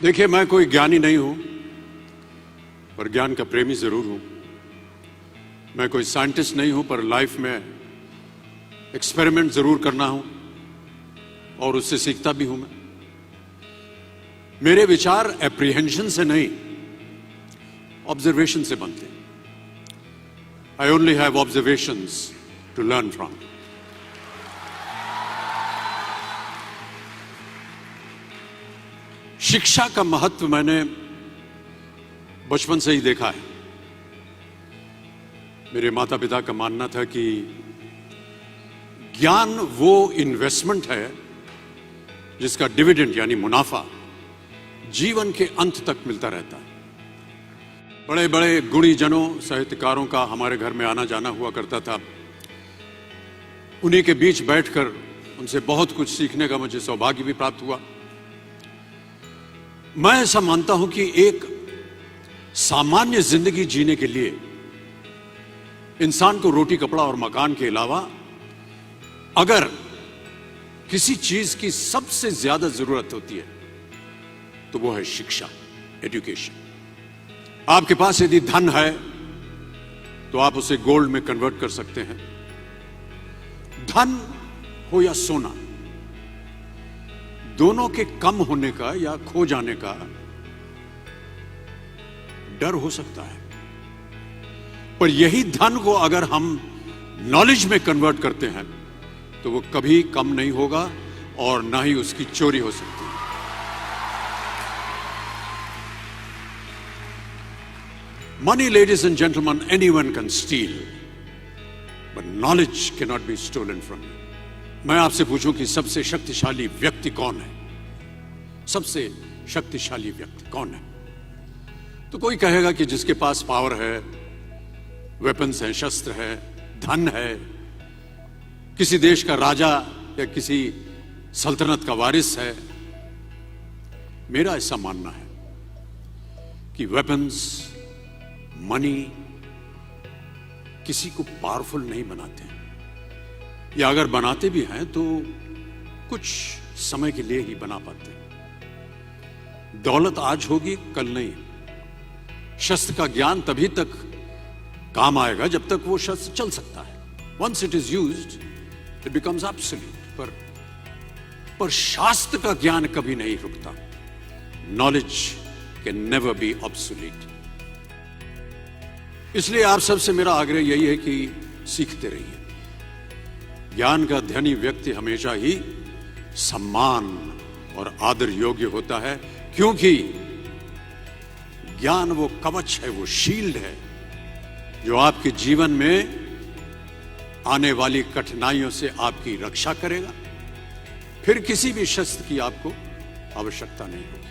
देखिए, मैं कोई ज्ञानी नहीं हूं, पर ज्ञान का प्रेमी जरूर हूं। मैं कोई साइंटिस्ट नहीं हूं, पर लाइफ में एक्सपेरिमेंट जरूर करना हूं और उससे सीखता भी हूं। मेरे विचार एप्रीहेंशन से नहीं, ऑब्जर्वेशन से बनते हैं। I only have observations to learn from. शिक्षा का महत्व मैंने बचपन से ही देखा है। मेरे माता पिता का मानना था कि ज्ञान वो इन्वेस्टमेंट है जिसका डिविडेंड यानी मुनाफा जीवन के अंत तक मिलता रहता है। बड़े बड़े गुणी जनों, साहित्यकारों का हमारे घर में आना जाना हुआ करता था। उन्हीं के बीच बैठकर उनसे बहुत कुछ सीखने का मुझे सौभाग्य भी प्राप्त हुआ। मैं ऐसा मानता हूं कि एक सामान्य जिंदगी जीने के लिए इंसान को रोटी, कपड़ा और मकान के अलावा अगर किसी चीज की सबसे ज्यादा जरूरत होती है तो वो है शिक्षा, एजुकेशन। आपके पास यदि धन है तो आप उसे गोल्ड में कन्वर्ट कर सकते हैं। धन हो या सोना, दोनों के कम होने का या खो जाने का डर हो सकता है, पर यही धन को अगर हम नॉलेज में कन्वर्ट करते हैं तो वो कभी कम नहीं होगा और ना ही उसकी चोरी हो सकती है। Money, ladies and gentlemen, anyone can steal, but knowledge cannot be stolen from you. मैं आपसे पूछूं कि सबसे शक्तिशाली व्यक्ति कौन है? सबसे शक्तिशाली व्यक्ति कौन है? तो कोई कहेगा कि जिसके पास पावर है, वेपन्स हैं, शस्त्र है, धन है, किसी देश का राजा या किसी सल्तनत का वारिस है। मेरा ऐसा मानना है कि वेपन्स, मनी किसी को पावरफुल नहीं बनाते, या अगर बनाते भी हैं तो कुछ समय के लिए ही बना पाते हैं। दौलत आज होगी, कल नहीं। शस्त्र का ज्ञान तभी तक काम आएगा जब तक वो शस्त्र चल सकता है। Once it is used it becomes absolute. पर शास्त्र का ज्ञान कभी नहीं रुकता। Knowledge can never be obsolete. इसलिए आप सबसे मेरा आग्रह यही है कि सीखते रहिए। ज्ञान का धनी व्यक्ति हमेशा ही सम्मान और आदर योग्य होता है, क्योंकि ज्ञान वो कवच है, वो शील्ड है जो आपके जीवन में आने वाली कठिनाइयों से आपकी रक्षा करेगा। फिर किसी भी शस्त्र की आपको आवश्यकता नहीं होगी।